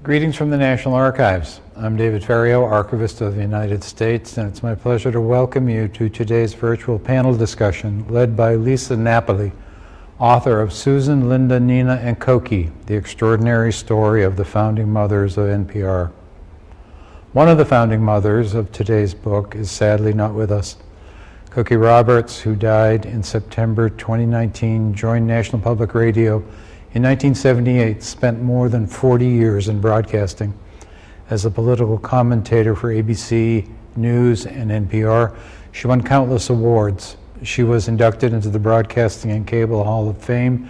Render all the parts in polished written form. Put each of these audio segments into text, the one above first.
Greetings from the National Archives. I'm David Ferriero, Archivist of the United States, and it's my pleasure to welcome you to today's virtual panel discussion led by Lisa Napoli, author of Susan, Linda, Nina, and Cokie, The Extraordinary Story of the Founding Mothers of NPR. One of the founding mothers of today's book is sadly not with us. Cokie Roberts, who died in September 2019, joined National Public Radio in 1978, spent more than 40 years in broadcasting. As a political commentator for ABC News and NPR, she won countless awards. She was inducted into the Broadcasting and Cable Hall of Fame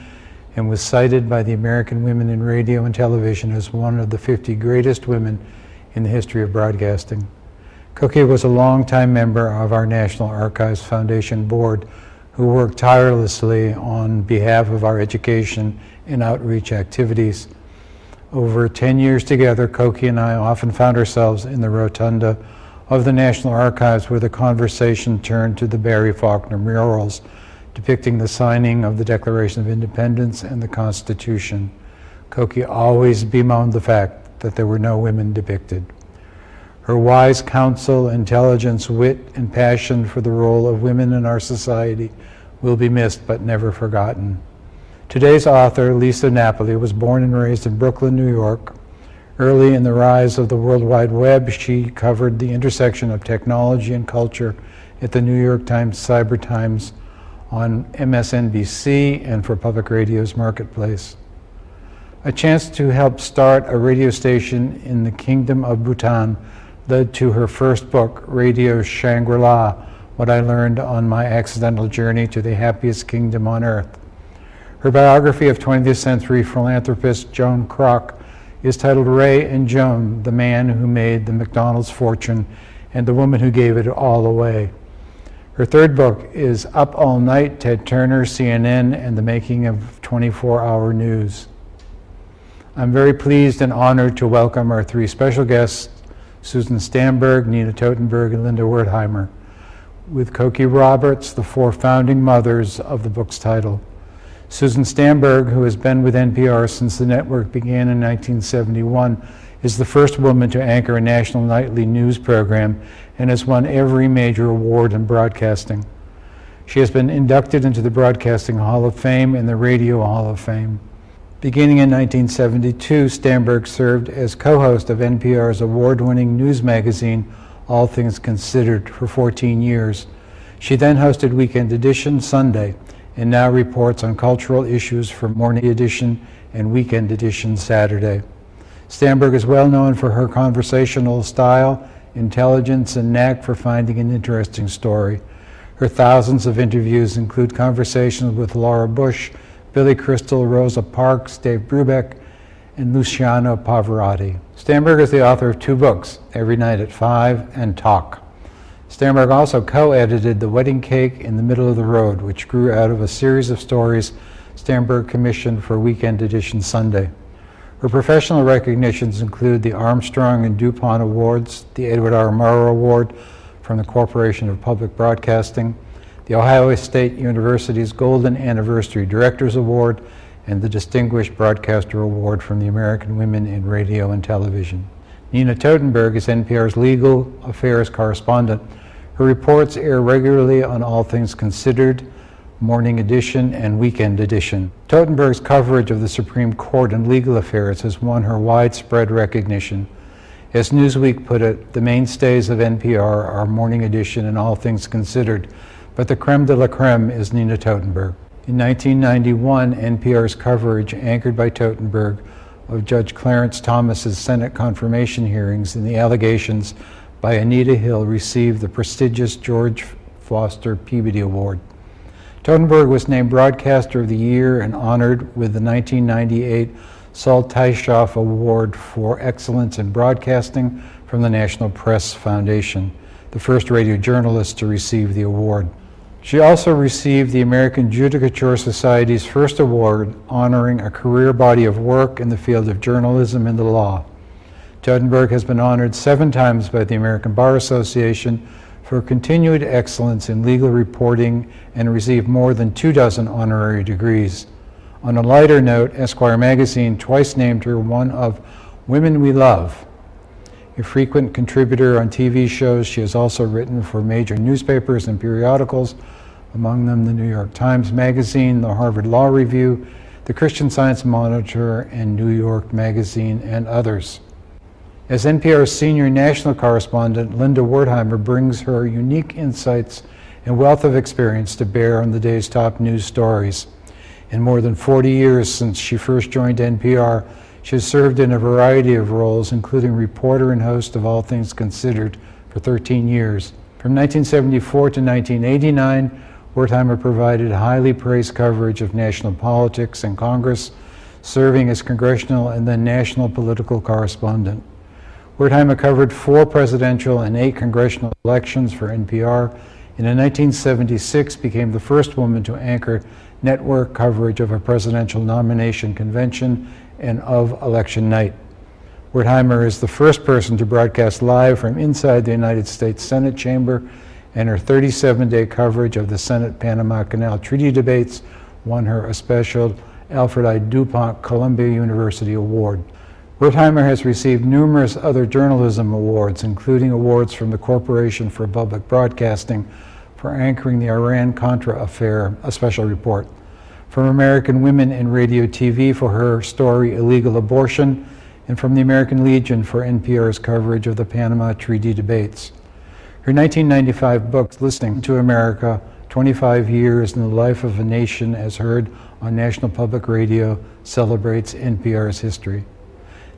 and was cited by the American Women in Radio and Television as one of the 50 greatest women in the history of broadcasting. Cokie was a longtime member of our National Archives Foundation Board, who worked tirelessly on behalf of our education and outreach activities. Over 10 years together, Cokie and I often found ourselves in the rotunda of the National Archives where the conversation turned to the Barry Faulkner murals depicting the signing of the Declaration of Independence and the Constitution. Cokie always bemoaned the fact that there were no women depicted. Her wise counsel, intelligence, wit, and passion for the role of women in our society will be missed but never forgotten. Today's author, Lisa Napoli, was born and raised in Brooklyn, New York. Early in the rise of the World Wide Web, she covered the intersection of technology and culture at the New York Times Cyber Times, on MSNBC, and for Public Radio's Marketplace. A chance to help start a radio station in the Kingdom of Bhutan led to her first book, Radio Shangri-La, What I Learned on My Accidental Journey to the Happiest Kingdom on Earth. Her biography of 20th century philanthropist Joan Kroc is titled Ray and Joan, the Man Who Made the McDonald's Fortune and the Woman Who Gave It All Away. Her third book is Up All Night, Ted Turner, CNN, and the Making of 24-Hour News. I'm very pleased and honored to welcome our three special guests, Susan Stamberg, Nina Totenberg, and Linda Wertheimer, with Cokie Roberts, the four founding mothers of the book's title. Susan Stamberg, who has been with NPR since the network began in 1971, is the first woman to anchor a national nightly news program and has won every major award in broadcasting. She has been inducted into the Broadcasting Hall of Fame and the Radio Hall of Fame. Beginning in 1972, Stamberg served as co-host of NPR's award-winning news magazine, All Things Considered, for 14 years. She then hosted Weekend Edition Sunday, and now reports on cultural issues for Morning Edition and Weekend Edition Saturday. Stamberg is well known for her conversational style, intelligence, and knack for finding an interesting story. Her thousands of interviews include conversations with Laura Bush, Billy Crystal, Rosa Parks, Dave Brubeck, and Luciano Pavarotti. Stamberg is the author of two books, Every Night at 5 and Talk. Stamberg also co-edited The Wedding Cake in the Middle of the Road, which grew out of a series of stories Stamberg commissioned for Weekend Edition Sunday. Her professional recognitions include the Armstrong and DuPont Awards, the Edward R. Murrow Award from the Corporation of Public Broadcasting, the Ohio State University's Golden Anniversary Directors Award, and the Distinguished Broadcaster Award from the American Women in Radio and Television. Nina Totenberg is NPR's legal affairs correspondent. Her reports air regularly on All Things Considered, Morning Edition, and Weekend Edition. Totenberg's coverage of the Supreme Court and legal affairs has won her widespread recognition. As Newsweek put it, the mainstays of NPR are Morning Edition and All Things Considered, but the creme de la creme is Nina Totenberg. In 1991, NPR's coverage, anchored by Totenberg, of Judge Clarence Thomas's Senate confirmation hearings and the allegations by Anita Hill received the prestigious George Foster Peabody Award. Totenberg was named Broadcaster of the Year and honored with the 1998 Saul Tyshoff Award for Excellence in Broadcasting from the National Press Foundation, the first radio journalist to receive the award. She also received the American Judicature Society's first award, honoring a career body of work in the field of journalism and the law. Totenberg has been honored 7 times by the American Bar Association for continued excellence in legal reporting and received more than 24 honorary degrees. On a lighter note, Esquire magazine twice named her one of Women We Love. A frequent contributor on TV shows, she has also written for major newspapers and periodicals, among them the New York Times Magazine, the Harvard Law Review, the Christian Science Monitor, and New York Magazine, and others. As NPR's senior national correspondent, Linda Wertheimer brings her unique insights and wealth of experience to bear on the day's top news stories. In more than 40 years since she first joined NPR, she has served in a variety of roles, including reporter and host of All Things Considered for 13 years. From 1974 to 1989, Wertheimer provided highly praised coverage of national politics and Congress, serving as congressional and then national political correspondent. Wertheimer covered 4 presidential and 8 congressional elections for NPR, and in 1976 became the first woman to anchor network coverage of a presidential nomination convention and of election night. Wertheimer is the first person to broadcast live from inside the United States Senate chamber, and her 37-day coverage of the Senate Panama Canal Treaty debates won her a special Alfred I. DuPont Columbia University Award. Wertheimer has received numerous other journalism awards, including awards from the Corporation for Public Broadcasting for anchoring the Iran-Contra affair, a special report, from American Women in Radio TV for her story Illegal Abortion, and from the American Legion for NPR's coverage of the Panama Treaty debates. Her 1995 book, Listening to America, 25 Years in the Life of a Nation as Heard on National Public Radio, celebrates NPR's history.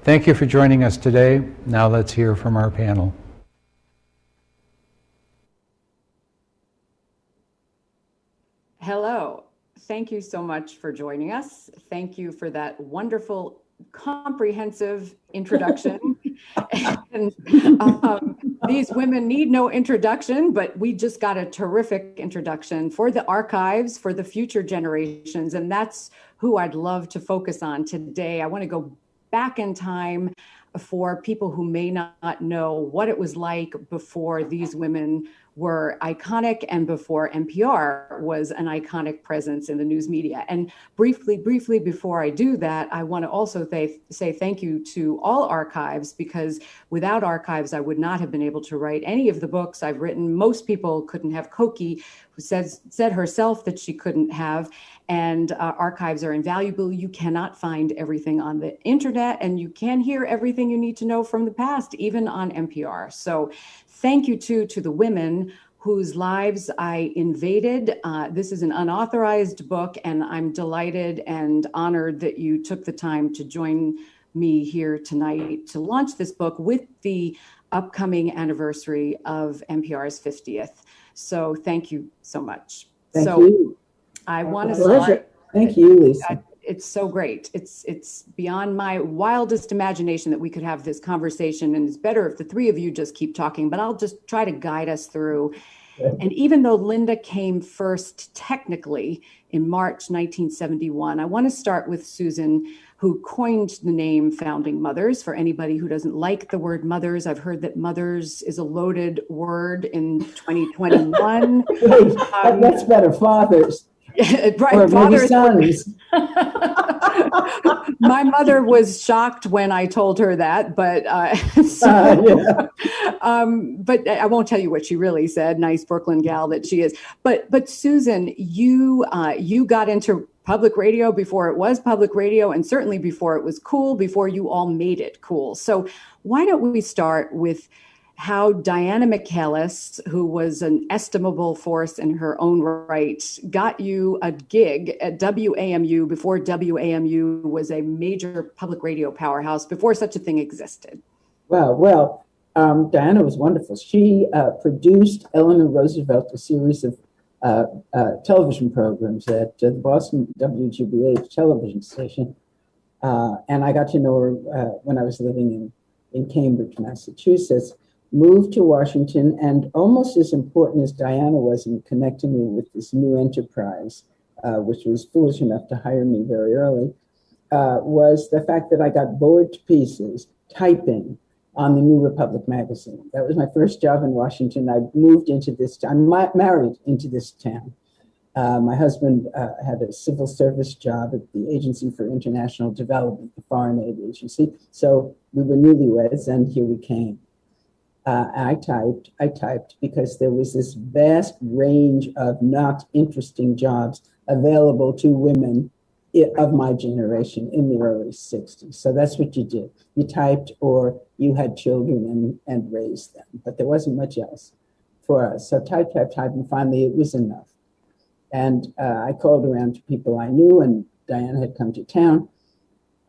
Thank you for joining us today. Now let's hear from our panel. Hello. Thank you so much for joining us. Thank you for that wonderful, comprehensive introduction. And, these women need no introduction, but we just got a terrific introduction for the archives, for the future generations, and that's who I'd love to focus on today. I want to go back in time for people who may not know what it was like before these women were iconic and before NPR was an iconic presence in the news media. And briefly before I do that, I want to also say thank you to all archives, because without archives, I would not have been able to write any of the books I've written. Most people couldn't have. Cokie, who said herself that she couldn't have. And archives are invaluable. You cannot find everything on the internet, and you can hear everything you need to know from the past, even on NPR. So thank you to the women whose lives I invaded. This is an unauthorized book, and I'm delighted and honored that you took the time to join me here tonight to launch this book with the upcoming anniversary of NPR's 50th. So thank you so much. Thank you. I want to start. Thank you, Lisa. It's so great. It's beyond my wildest imagination that we could have this conversation, and it's better if the three of you just keep talking, but I'll just try to guide us through. Okay. And even though Linda came first technically in March 1971, I want to start with Susan, who coined the name Founding Mothers. For anybody who doesn't like the word mothers, I've heard that mothers is a loaded word in 2021. That's better, fathers. Right, or maybe sons. My mother was shocked when I told her that, but but I won't tell you what she really said. Nice Brooklyn gal that she is. But Susan, you got into public radio before it was public radio, and certainly before it was cool, before you all made it cool. So why don't we start with how Diana Michaelis, who was an estimable force in her own right, got you a gig at WAMU before WAMU was a major public radio powerhouse, before such a thing existed. Well, Diana was wonderful. She produced Eleanor Roosevelt, a series of television programs at the Boston WGBH television station. And I got to know her when I was living in Cambridge, Massachusetts. Moved to Washington, and almost as important as Diana was in connecting me with this new enterprise, which was foolish enough to hire me very early, was the fact that I got bored to pieces typing on the New Republic magazine. That was my first job in Washington. I moved into this town, married into this town. My husband had a civil service job at the Agency for International Development, the Foreign Aid Agency. So we were newlyweds, and here we came. I typed because there was this vast range of not interesting jobs available to women of my generation in the early 60s. So that's what you did. You typed, or you had children and raised them, but there wasn't much else for us. So type, and finally it was enough. And I called around to people I knew, and Diana had come to town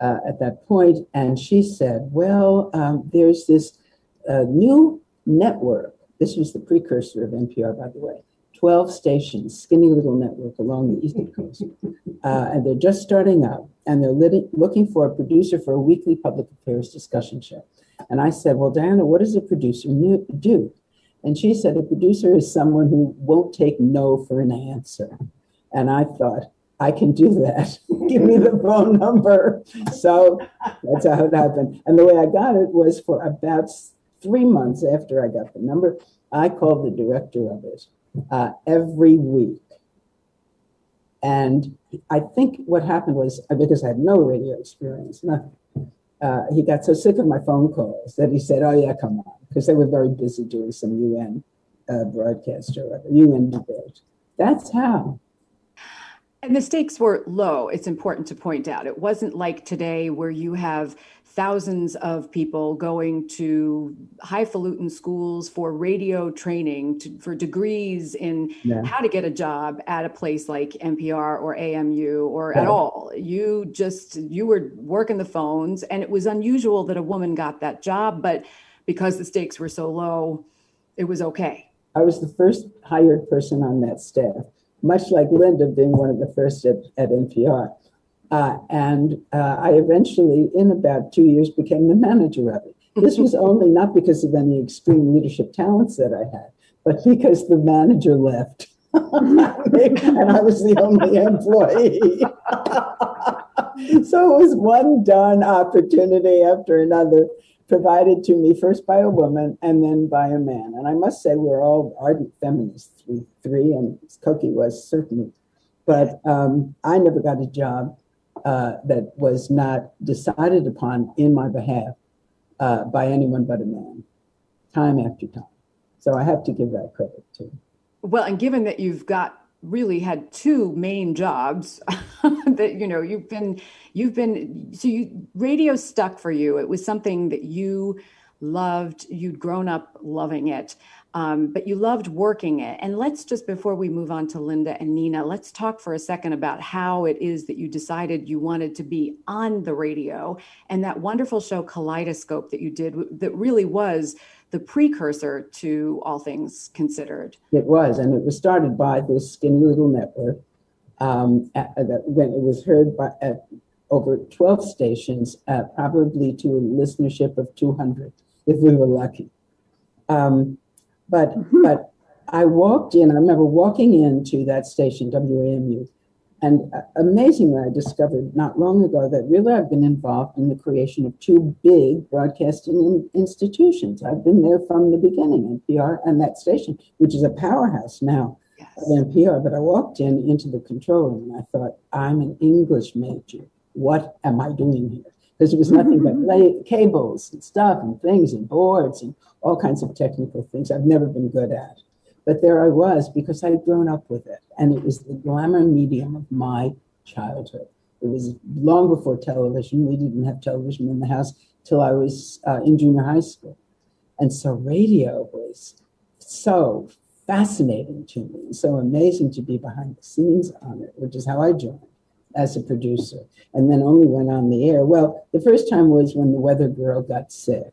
at that point, and she said, well, there's this new network. This was the precursor of NPR, by the way. 12 stations, skinny little network along the Eastern Coast. And they're just starting up, and they're looking for a producer for a weekly public affairs discussion show. And I said, well, Diana, what does a producer do? And she said, a producer is someone who won't take no for an answer. And I thought, I can do that. Give me the phone number. So that's how it happened. And the way I got it was for about 3 months after I got the number, I called the director of it every week. And I think what happened was, because I had no radio experience, nothing, he got so sick of my phone calls that he said, oh yeah, come on, because they were very busy doing some UN broadcast or UN debate. That's how. And the stakes were low, it's important to point out. It wasn't like today where you have thousands of people going to highfalutin schools for radio training, for degrees in how to get a job at a place like NPR or AMU or at all. You were working the phones, and it was unusual that a woman got that job, but because the stakes were so low, it was okay. I was the first hired person on that staff, much like Linda being one of the first at NPR. And I eventually, in about 2 years, became the manager of it. This was only not because of any extreme leadership talents that I had, but because the manager left. And I was the only employee. So it was one darn opportunity after another, provided to me first by a woman and then by a man. And I must say, we're all ardent feminists, we three, and Cokie was certainly. But I never got a job that was not decided upon in my behalf by anyone but a man, time after time. So I have to give that credit too. Well, and given that you've really had two main jobs that, radio stuck for you. It was something that you loved. You'd grown up loving it. But you loved working it. And let's just, before we move on to Linda and Nina, let's talk for a second about how it is that you decided you wanted to be on the radio, and that wonderful show Kaleidoscope that you did that really was the precursor to All Things Considered. It was, and it was started by this skinny little network when it was heard at over 12 stations, probably to a listenership of 200, if we were lucky. But I walked in, I remember walking into that station, WAMU, and amazingly, I discovered not long ago that really I've been involved in the creation of two big broadcasting institutions. I've been there from the beginning, NPR and that station, which is a powerhouse now at NPR. But I walked into the control room and I thought, I'm an English major. What am I doing here? Because it was nothing but cables and stuff and things and boards and all kinds of technical things I've never been good at. But there I was because I'd grown up with it. And it was the glamour medium of my childhood. It was long before television. We didn't have television in the house till I was in junior high school. And so radio was so fascinating to me and so amazing to be behind the scenes on it, which is how I joined as a producer, and then only went on the air. Well, the first time was when the weather girl got sick,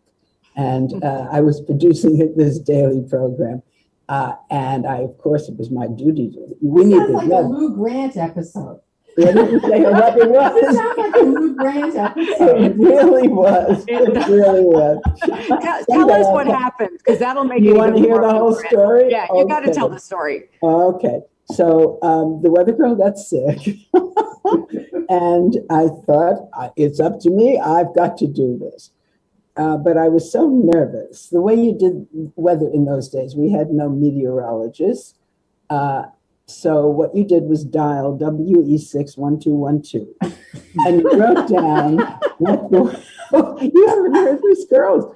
and I was producing this daily program. And of course, it was my duty to. We sounds like a Lou Grant episode. What did you say what it was? It sounds like a Lou Grant episode. It really was. It really was. Tell us what happened, because that'll make you it. Want to hear the whole story? Yeah, you got to tell the story. Okay. So the weather girl got sick, and I thought, it's up to me. I've got to do this. But I was so nervous. The way you did weather in those days, we had no meteorologists. So what you did was dial WE61212, and you wrote down what you haven't heard this, girls.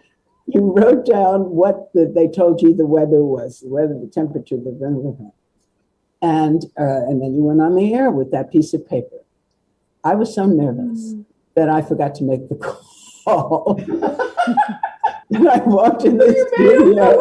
You wrote down what they told you the weather was, the temperature, the weather, and then you went on the air with that piece of paper. I was so nervous that I forgot to make the call. And I walked in the studio.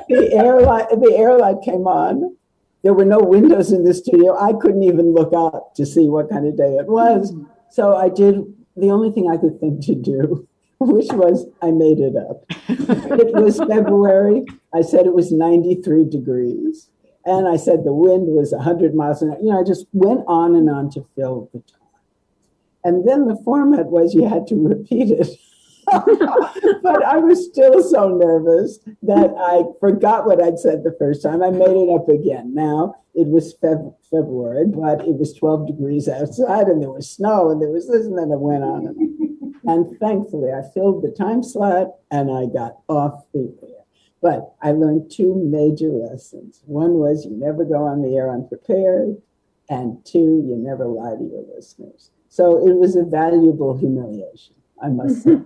The air light came on. There were no windows in the studio. I couldn't even look up to see what kind of day it was. So I did the only thing I could think to do, which was I made it up. It was February. I said it was 93 degrees. And I said the wind was 100 miles an hour. I just went on and on to fill the time. And then the format was you had to repeat it. But I was still so nervous that I forgot what I'd said the first time. I made it up again. Now, it was February, but it was 12 degrees outside, and there was snow, and there was this, and then it went on. And thankfully, I filled the time slot, and I got off the air. But I learned two major lessons. One was you never go on the air unprepared, and two, you never lie to your listeners. So it was a valuable humiliation, I must say.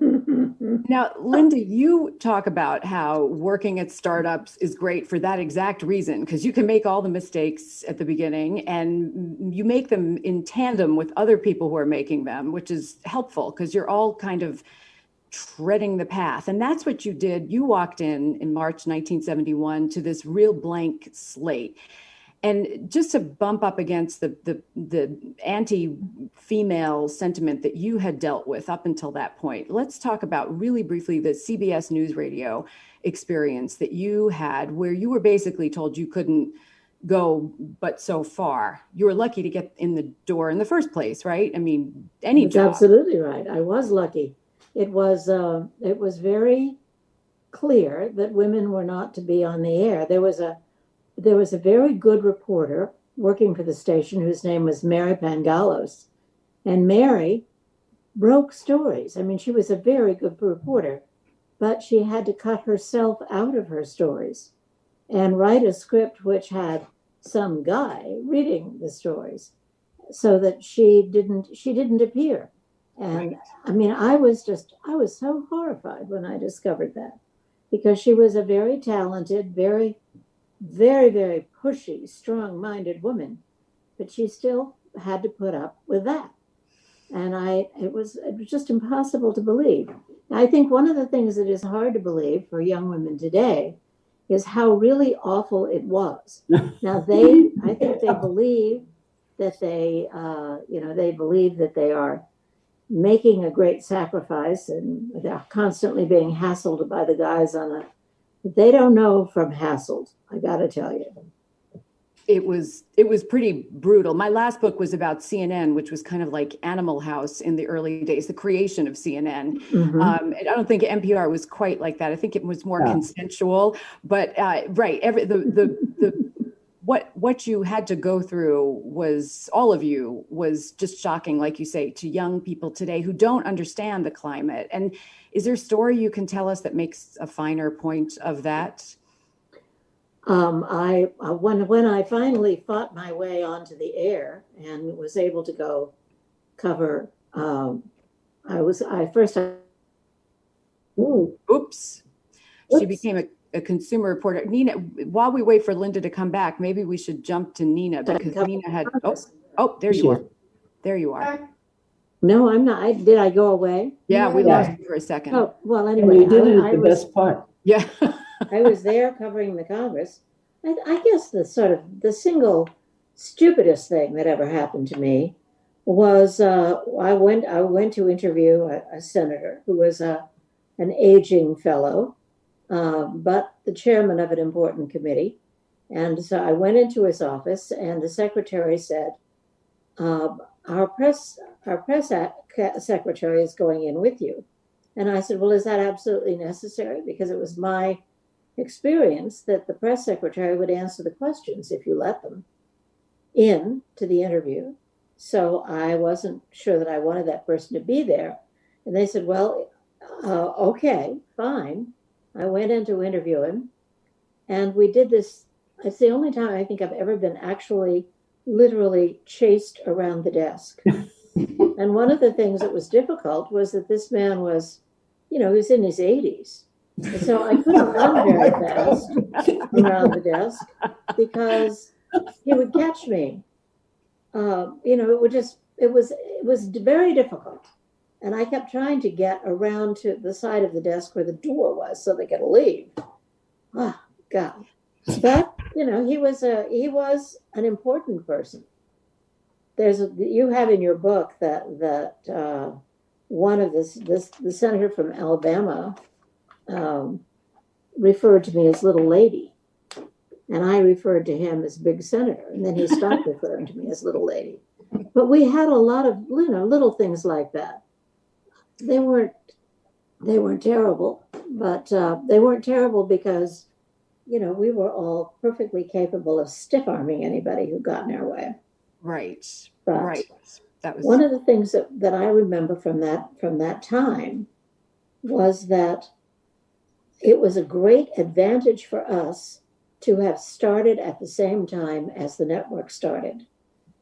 Now, Linda, you talk about how working at startups is great for that exact reason, because you can make all the mistakes at the beginning and you make them in tandem with other people who are making them, which is helpful because you're all kind of treading the path. And that's what you did. You walked in March 1971 to this real blank slate. And just to bump up against the anti-female sentiment that you had dealt with up until that point, let's talk about really briefly the CBS News Radio experience that you had, where you were basically told you couldn't go but so far. You were lucky to get in the door in the first place, right? I mean, any job. Absolutely right. I was lucky. It was very clear that women were not to be on the air. There was a very good reporter working for the station whose name was Mary Pangalos. And Mary broke stories. I mean, she was a very good reporter, but she had to cut herself out of her stories and write a script which had some guy reading the stories so that she didn't appear. And right. I mean, I was so horrified when I discovered that, because she was a very talented, very, very pushy, strong-minded woman, but she still had to put up with that. And it was just impossible to believe. I think one of the things that is hard to believe for young women today is how really awful it was. Now I think they believe that they believe that they are making a great sacrifice and they're constantly being hassled by the guys they don't know from hassled, I gotta tell you. It was pretty brutal. My last book was about CNN, which was kind of like Animal House in the early days, the creation of CNN. Mm-hmm. I don't think NPR was quite like that. I think it was more consensual, but right. What you had to go through all of you was just shocking, like you say, to young people today who don't understand the climate. And is there a story you can tell us that makes a finer point of that? When I finally fought my way onto the air and was able to go cover, Oops. She became a consumer reporter. Nina, while we wait for Linda to come back, maybe we should jump to Nina, because Nina had, there you are. There you are. No, I'm not. Did I go away? Yeah, we lost you for a second. Oh, well, anyway. You did it at the best part. Yeah. I was there covering the Congress. I guess the single stupidest thing that ever happened to me was I went to interview a senator who was an aging fellow, but the chairman of an important committee. And so I went into his office, and the secretary said, our press secretary is going in with you. And I said, well, is that absolutely necessary? Because it was my experience that the press secretary would answer the questions if you let them in to the interview. So I wasn't sure that I wanted that person to be there. And they said, well, okay, fine. I went in to interview him, and we did this it's the only time I think I've ever been actually literally chased around the desk. And one of the things that was difficult was that this man was, he was in his 80s. And so I couldn't run very fast around the desk because he would catch me. It was very difficult. And I kept trying to get around to the side of the desk where the door was so they could leave. Oh, God. But, he was an important person. You have in your book that one of the senator from Alabama referred to me as little lady, and I referred to him as big senator, and then he stopped referring to me as little lady. But we had a lot of little things like that. They weren't terrible, but they weren't terrible because we were all perfectly capable of stiff arming anybody who got in our way. Right. But right. That was one of the things that I remember from that time was that it was a great advantage for us to have started at the same time as the network started.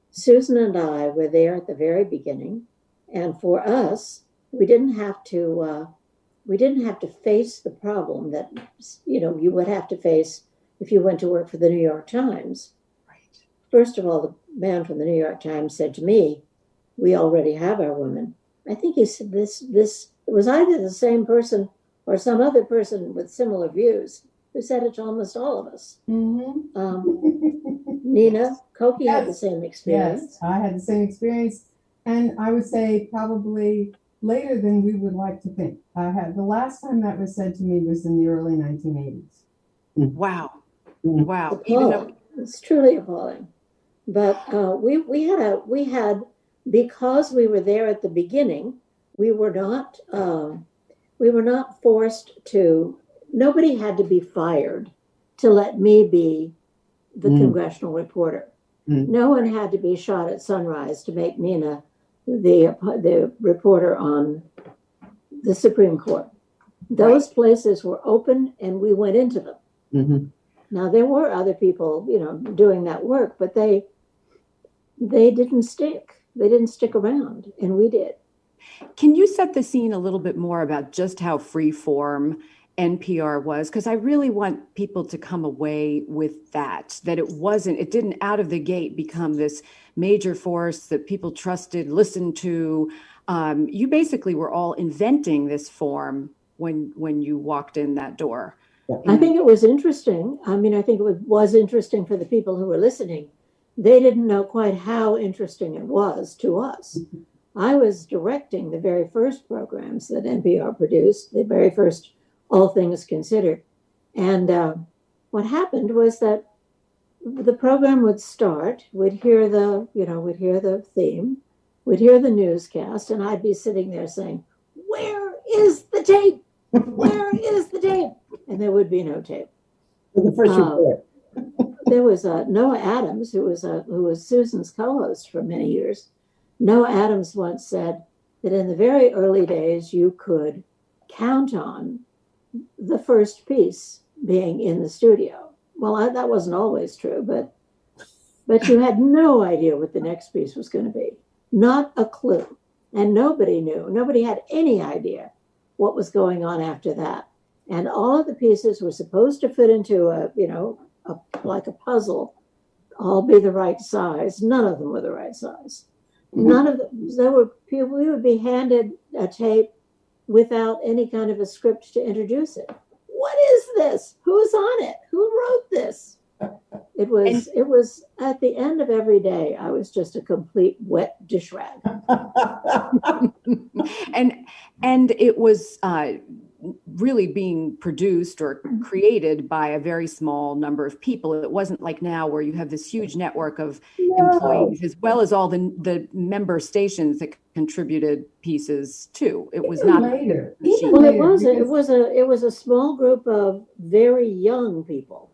Susan and I were there at the very beginning, and for us, we didn't have to face the problem that you would have to face if you went to work for the New York Times. right. First of all, the man from the New York Times said to me, "We already have our women." I think he said this. It was either the same person or some other person with similar views who said it to almost all of us. Nina, Cokie had the same experience. Yes, I had the same experience, and I would say probably later than we would like to think. The last time that was said to me was in the early 1980s. Wow. Wow. Even though It's truly appalling. But we had because we were there at the beginning, we were not forced to. Nobody had to be fired to let me be the congressional reporter. No one had to be shot at sunrise to make Nina the reporter on the Supreme Court. Those places were open, and we went into them. Mhm. Now there were other people, doing that work, but they didn't stick. They didn't stick around, and we did. Can you set the scene a little bit more about just how free-form NPR was? Because I really want people to come away with that it didn't out of the gate become this major force that people trusted, listened to. You basically were all inventing this form when you walked in that door. I think it was interesting. I mean, I think it was interesting for the people who were listening. They didn't know quite how interesting it was to us. I was directing the very first programs that NPR produced, the very first All Things Considered. And what happened was that the program would start, we'd hear the theme, we'd hear the newscast, and I'd be sitting there saying, "Where is the tape? Where is the tape?" And there would be no tape. For the first report. There was Noah Adams, who was Susan's co-host for many years. Noah Adams once said that in the very early days, you could count on the first piece being in the studio. Well, that wasn't always true, but you had no idea what the next piece was going to be. Not a clue. And nobody knew. Nobody had any idea what was going on after that. And all of the pieces were supposed to fit into like a puzzle, all be the right size. None of them were the right size. None of them. There were people, we would be handed a tape without any kind of a script to introduce it. What is this? Who's on it? Who wrote this? It was at the end of every day, I was just a complete wet dish rag. and it was really being produced or created by a very small number of people. It wasn't like now where you have this huge network of employees, as well as all the member stations that contributed pieces too. It was not later. Well, it was a small group of very young people.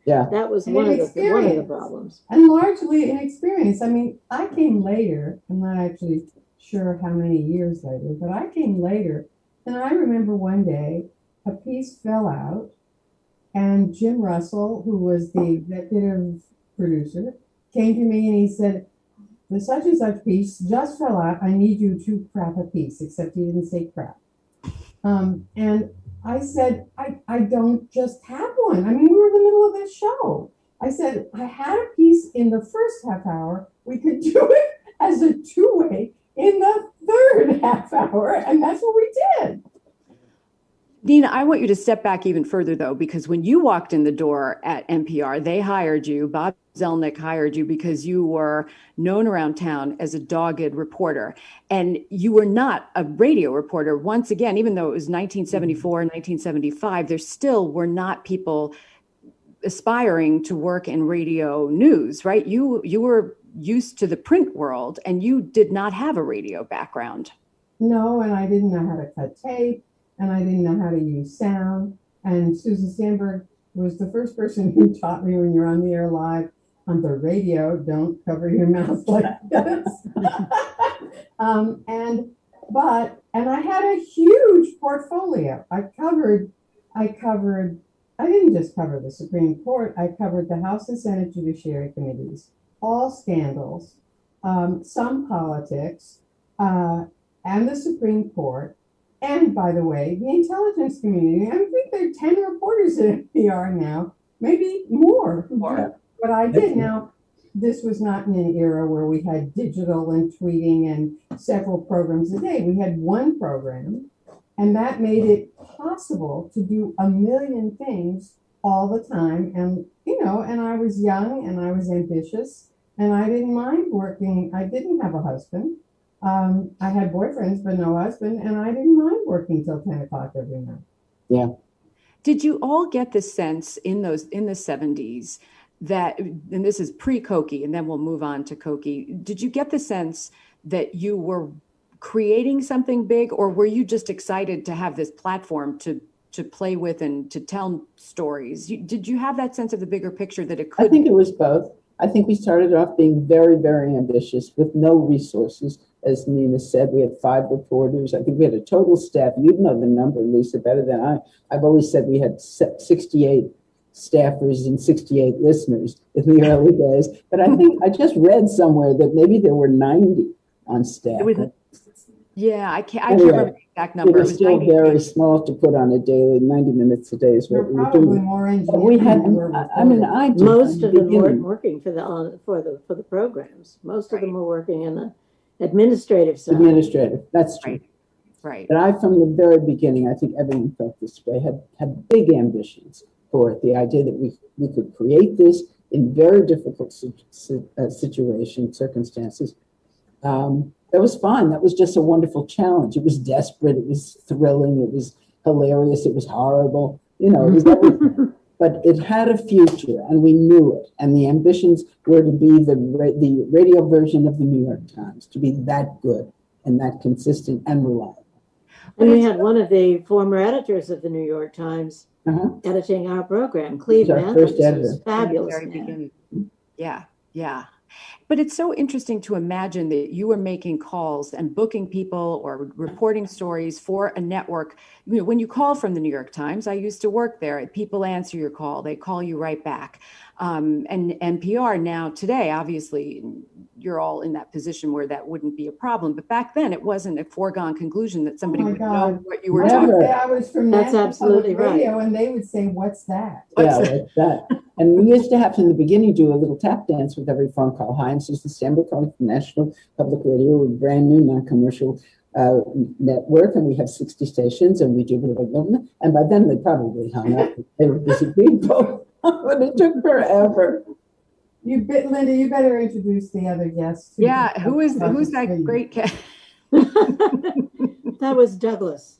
Yeah. That was And one of the inexperience. problems. And largely inexperienced. I mean, I came later. I'm not actually sure how many years later, but I came later. And I remember one day a piece fell out And Jim Russell, who was the executive producer, came to me and he said, the such and such piece just fell out. I need you to crap a piece, except he didn't say crap. And I said, I don't just have one. I mean, we were in the middle of this show. I said, I had a piece in the first half hour. We could do it as a two-way in the third half hour. And that's what we did. Nina, I want you to step back even further, though, because when you walked in the door at NPR, they hired you. Bob Zelnick hired you because you were known around town as a dogged reporter. And you were not a radio reporter. Once again, even though it was 1974 and 1975, there still were not people aspiring to work in radio news, right? You were used to the print world and you did not have a radio background. No, and I didn't know how to cut tape. And I didn't know how to use sound. And Susan Stamberg was the first person who taught me when you're on the air live on the radio, don't cover your mouth like this. And I had a huge portfolio. I didn't just cover the Supreme Court. I covered the House and Senate Judiciary Committees, all scandals, some politics, and the Supreme Court. And by the way, the intelligence community, I think there are 10 reporters at NPR now, maybe more. What I did. Now, this was not in an era where we had digital and tweeting and several programs a day. We had one program, and that made it possible to do a million things all the time. And, and I was young and I was ambitious and I didn't mind working. I didn't have a husband. I had boyfriends, but no husband, and I didn't mind working till 10 o'clock every night. Yeah. Did you all get the sense in the 70s that, and this is pre-Cokie, and then we'll move on to Cokie, did you get the sense that you were creating something big, or were you just excited to have this platform to play with and to tell stories? Did you have that sense of the bigger picture that it could? I think it was both. I think we started off being very, very ambitious with no resources. As Nina said, we had 5 reporters. I think we had a total staff. You'd know the number, Lisa, better than I. I've always said we had 68 staffers and 68 listeners in the early days. But I think I just read somewhere that maybe there were 90 on staff. Yeah, I can't remember the exact number. It was still 90. Very small to put on a daily. 90 minutes a day is what we were doing. More but we had. I mean, I did. Most of them weren't working for the programs. Most of them were working in the administrative side. Administrative. That's true. Right. But I, from the very beginning, I think everyone felt this way. Had big ambitions for it. The idea that we could create this in very difficult circumstances. That was fun. That was just a wonderful challenge. It was desperate. It was thrilling. It was hilarious. It was horrible. It was everything. But it had a future, and we knew it. And the ambitions were to be the radio version of the New York Times, to be that good and that consistent and reliable. And we had one of the former editors of the New York Times editing our program, Cleve Manthis, was fabulous. Very beginning. Yeah. But it's so interesting to imagine that you were making calls and booking people or reporting stories for a network. When you call from the New York Times, I used to work there. People answer your call. They call you right back. And NPR now today, obviously, you're all in that position where that wouldn't be a problem. But back then, it wasn't a foregone conclusion that somebody would know what you were talking about. I was from That's absolutely radio, right. And they would say, "What's that?" Yeah, like that. And we used to have to, in the beginning, do a little tap dance with every phone call. Hi, I'm Susan Stamberg calling from National Public Radio, a brand new non-commercial network, and we have 60 stations, and we do blah. And by then, they probably hung up. They were busy people, but it took forever. Linda, you better introduce the other guests. Yeah, who's that great cat? That was Douglas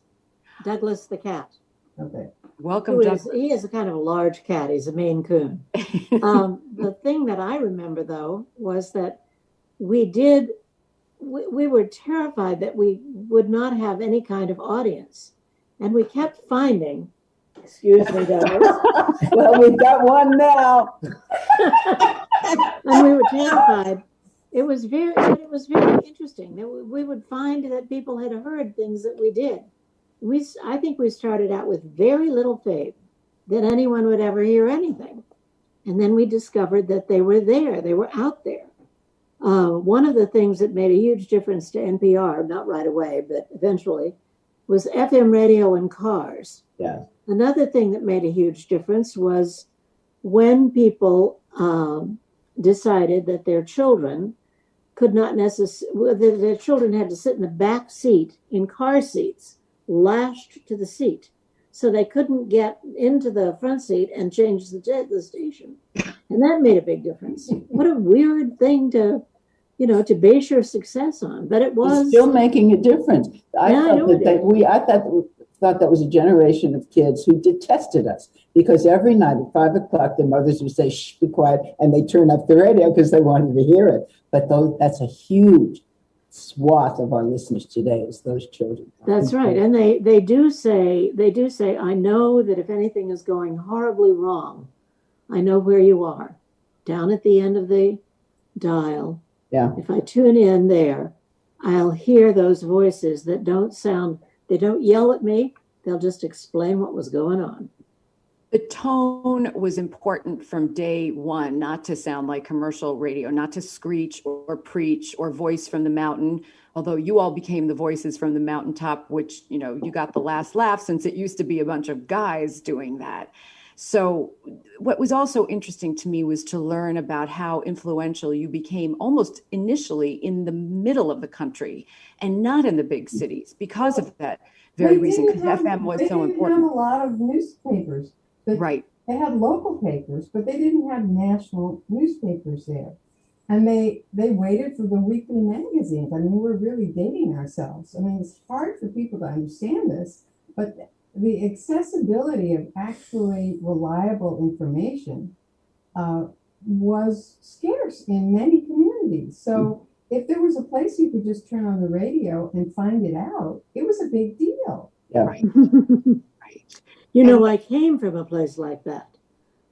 the cat. Okay. Welcome, Douglas. He is a kind of a large cat. He's a Maine Coon. The thing that I remember, though, was that we were terrified that we would not have any kind of audience. And we kept finding, excuse me, Douglas. Well, we've got one now. And we were terrified. It was very interesting that we would find that people had heard things that we did. I think we started out with very little faith, that anyone would ever hear anything. And then we discovered that they were there, they were out there. One of the things that made a huge difference to NPR, not right away, but eventually, was FM radio in cars. Yeah. Another thing that made a huge difference was when people decided that their children could not necessarily, their children had to sit in the back seat in car seats, lashed to the seat. So they couldn't get into the front seat and change the station. And that made a big difference. What a weird thing to base your success on. But it was It's still making a difference. I thought that was a generation of kids who detested us because every night at 5 o'clock, their mothers would say, "Shh, be quiet," and they turn up the radio because they wanted to hear it. But that's a huge swath of our listeners today is those children. That's right. And they do say, I know that if anything is going horribly wrong, I know where you are, down at the end of the dial. Yeah. If I tune in there, I'll hear those voices that they don't yell at me. They'll just explain what was going on. The tone was important from day one, not to sound like commercial radio, not to screech or preach or voice from the mountain, although you all became the voices from the mountaintop, which, you got the last laugh since it used to be a bunch of guys doing that. So what was also interesting to me was to learn about how influential you became almost initially in the middle of the country and not in the big cities because of that very reason, because FM was so important. They didn't have a lot of newspapers. Right. They had local papers, but they didn't have national newspapers there. And they waited for the weekly magazines. I mean, we're really dating ourselves. I mean, it's hard for people to understand this, but the accessibility of actually reliable information was scarce in many communities. So if there was a place you could just turn on the radio and find it out, it was a big deal. Yeah. Right. Right. I came from a place like that.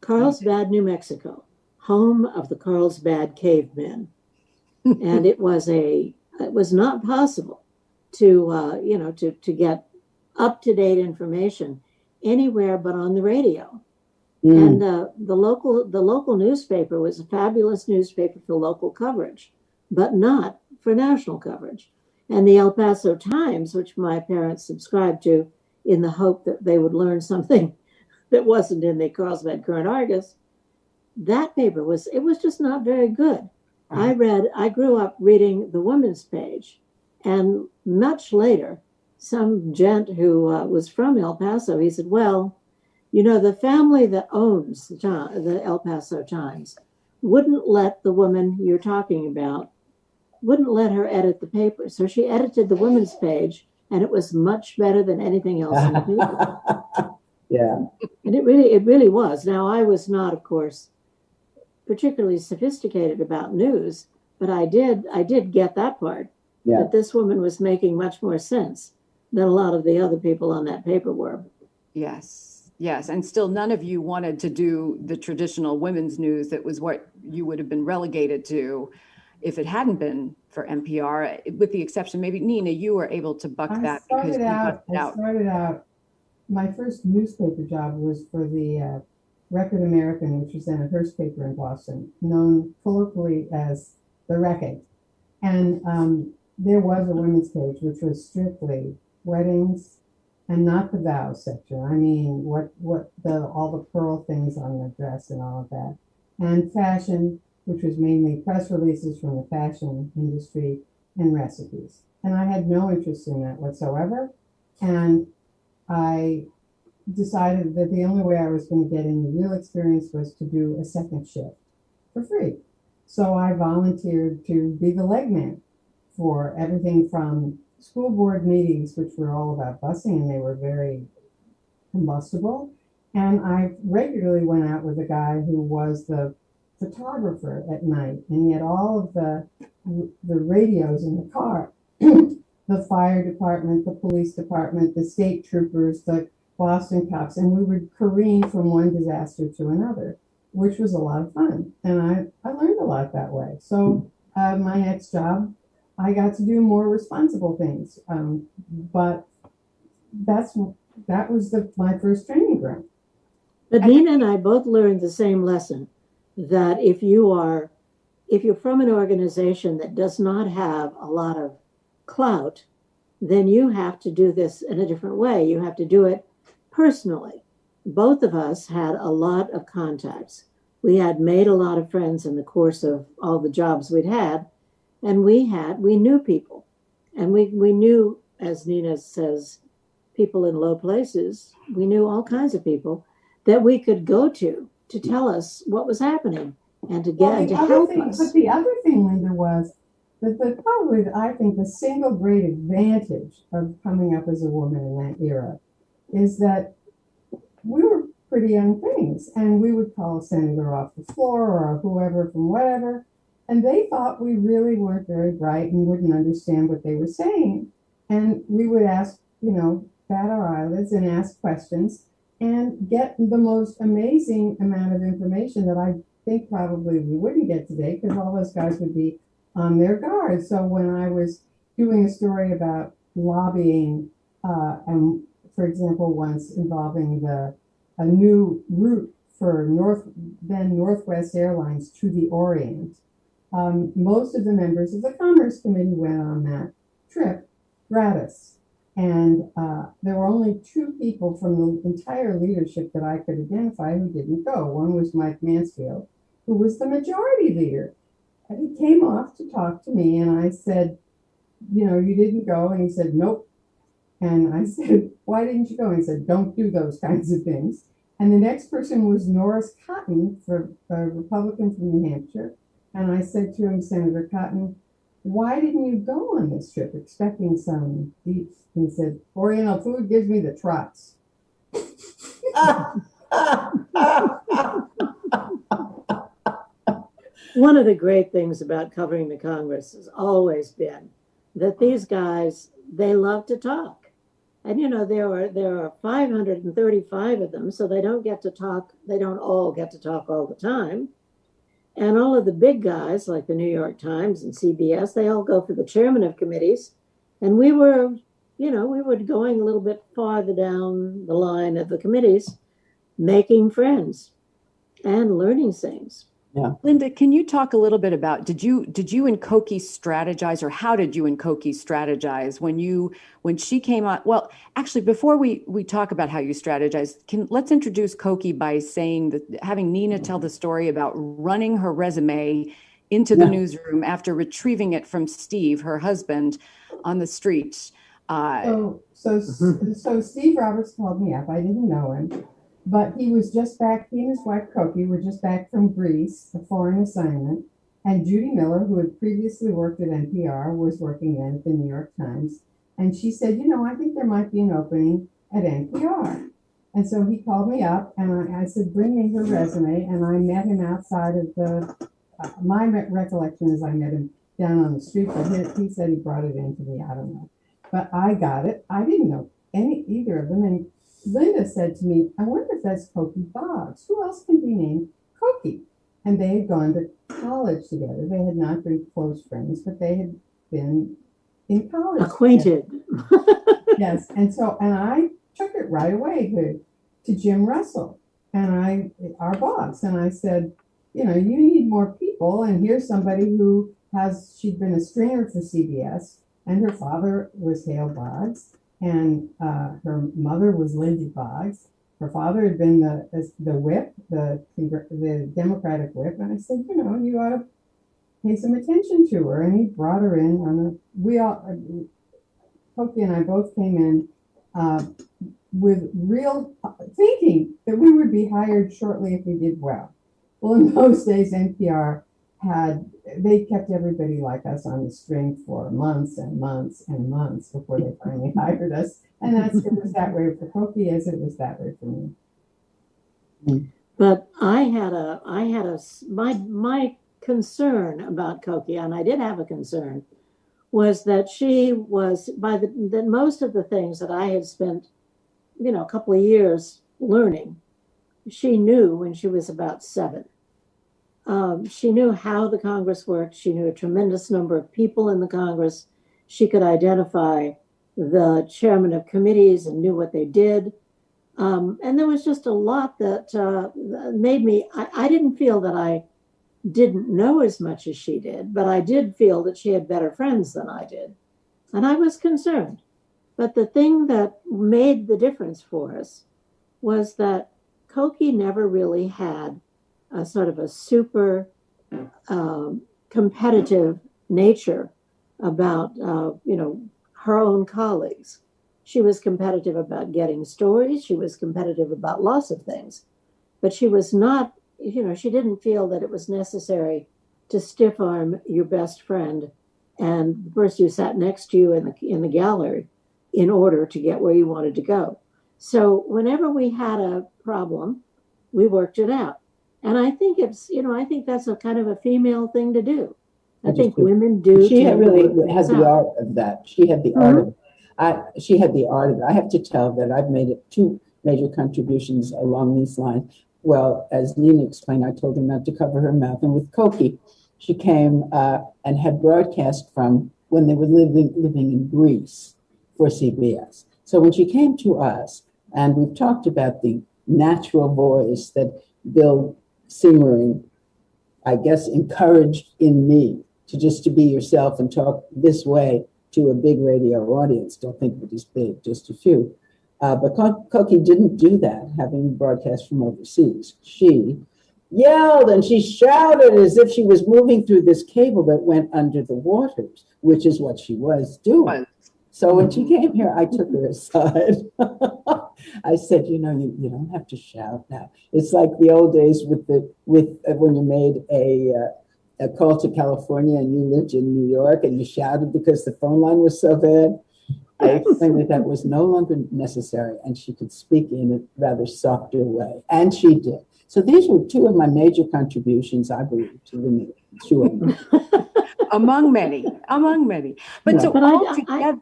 Carlsbad, New Mexico, home of the Carlsbad cavemen. And it was not possible to get up-to-date information anywhere but on the radio. And the local newspaper was a fabulous newspaper for local coverage, but not for national coverage. And the El Paso Times, which my parents subscribed to in the hope that they would learn something that wasn't in the Carlsbad Current Argus, that paper was just not very good. I grew up reading the women's page, and much later, some gent who was from El Paso, he said, well, the family that owns the El Paso Times wouldn't let the woman you're talking about, wouldn't let her edit the paper. So she edited the women's page, and it was much better than anything else in the paper. Yeah. And it really was. Now, I was not, of course, particularly sophisticated about news, but I did get that part, that this woman was making much more sense than a lot of the other people on that paper were. Yes. And still none of you wanted to do the traditional women's news that was what you would have been relegated to if it hadn't been for NPR, with the exception, maybe Nina, you were able to buck that because you bucked it out. I started out, my first newspaper job was for the Record American, which was then a Hearst paper in Boston, known colloquially as the Record. And there was a women's page, which was strictly weddings and not the vows section. I mean, all the pearl things on the dress and all of that. And fashion, which was mainly press releases from the fashion industry and recipes. And I had no interest in that whatsoever. And I decided that the only way I was going to get any real experience was to do a second shift for free. So I volunteered to be the leg man for everything from school board meetings, which were all about busing, and they were very combustible. And I regularly went out with a guy who was the photographer at night, and he had all of the radios in the car. The fire department, the police department, the state troopers, the Boston cops, and we would careen from one disaster to another, which was a lot of fun. And I learned a lot that way. So my next job, I got to do more responsible things. But that was my first training ground. But Nina and I both learned the same lesson, that if you're from an organization that does not have a lot of clout, then you have to do this in a different way. You have to do it personally. Both of us had a lot of contacts. We had made a lot of friends in the course of all the jobs we'd had, and we knew people. And we knew, as Nina says, people in low places. We knew all kinds of people that we could go to tell us what was happening and to get to help us. But the other thing, Linda, was that probably, I think, the single great advantage of coming up as a woman in that era is that we were pretty young things, and we would call a senator off the floor or whoever from whatever, and they thought we really weren't very bright and wouldn't understand what they were saying. And we would ask, bat our eyelids and ask questions and get the most amazing amount of information that I think probably we wouldn't get today, because all those guys would be on their guard. So when I was doing a story about lobbying, and for example, once involving a new route for Northwest Airlines to the Orient, most of the members of the Commerce Committee went on that trip gratis. And there were only two people from the entire leadership that I could identify who didn't go. One was Mike Mansfield, who was the majority leader. And he came off to talk to me, and I said, you didn't go? And he said, nope. And I said, why didn't you go? And he said, don't do those kinds of things. And the next person was Norris Cotton, a Republican from New Hampshire. And I said to him, Senator Cotton, why didn't you go on this trip expecting some deep? He said, Oriental food gives me the trots. One of the great things about covering the Congress has always been that these guys, they love to talk. And there are 535 of them, so they don't get to talk. They don't all get to talk all the time. And all of the big guys, like the New York Times and CBS, they all go for the chairman of committees. And we were going a little bit farther down the line of the committees, making friends and learning things. Yeah. Linda, can you talk a little bit about, did you and Cokie strategize, or how did you and Cokie strategize when she came on? Well, actually, before we talk about how you strategized, let's introduce Cokie by saying that, having Nina tell the story about running her resume into the newsroom after retrieving it from Steve, her husband, on the street. So Steve Roberts called me up. I didn't know him. But he was just back, he and his wife Cokie were just back from Greece, a foreign assignment. And Judy Miller, who had previously worked at NPR, was working then at the New York Times. And she said, I think there might be an opening at NPR. And so he called me up, and I said, bring me her resume. And I met him outside of my recollection is I met him down on the street, but he said he brought it in to me. I don't know. But I got it. I didn't know either of them. And Linda said to me, I wonder if that's Cokie Boggs. Who else can be named Cokie? And they had gone to college together. They had not been close friends, but they had been in college. Acquainted. Yes. And I took it right away to Jim Russell, and our boss. And I said, you need more people. And here's somebody she'd been a stringer for CBS, and her father was Hale Boggs. And her mother was Lindy Boggs. Her father had been the whip, the Democratic whip. And I said, you ought to pay some attention to her. And he brought her in Cokie and I both came in with real thinking that we would be hired shortly if we did well. Well, in those days, NPR they kept everybody like us on the string for months and months and months before they finally hired us. And it was that way for Cokie as it was that way for me. But my concern about Cokie, and I did have a concern, was that she was, that most of the things that I had spent, a couple of years learning, she knew when she was about 7. She knew how the Congress worked. She knew a tremendous number of people in the Congress. She could identify the chairman of committees and knew what they did. And there was just a lot that made me, I didn't feel that I didn't know as much as she did, but I did feel that she had better friends than I did. And I was concerned. But the thing that made the difference for us was that Cokie never really had a sort of a super competitive nature about, her own colleagues. She was competitive about getting stories. She was competitive about lots of things. But she was not, she didn't feel that it was necessary to stiff arm your best friend and the person who sat next to you in the gallery in order to get where you wanted to go. So whenever we had a problem, we worked it out. And I think I think that's a kind of a female thing to do. I think women do. She really had the art of that. She had the art of she had the art of it. I have to tell that I've made two major contributions along these lines. Well, as Nina explained, I told her not to cover her mouth. And with Cokie, she came and had broadcast from when they were living in Greece for CBS. So when she came to us, and we've talked about the natural voice that Bill Siemering, I guess, encouraged in me to be yourself and talk this way to a big radio audience. Don't think of it as big, just a few. But Cokie didn't do that, having broadcast from overseas. She yelled and she shouted as if she was moving through this cable that went under the waters, which is what she was doing. So when she came here, I took her aside. I said, you don't have to shout now. It's like the old days when you made a call to California and you lived in New York and you shouted because the phone line was so bad. I explained that was no longer necessary and she could speak in a rather softer way. And she did. So these were two of my major contributions, I believe, to the meeting. Sure. among many. But Yeah. so But altogether,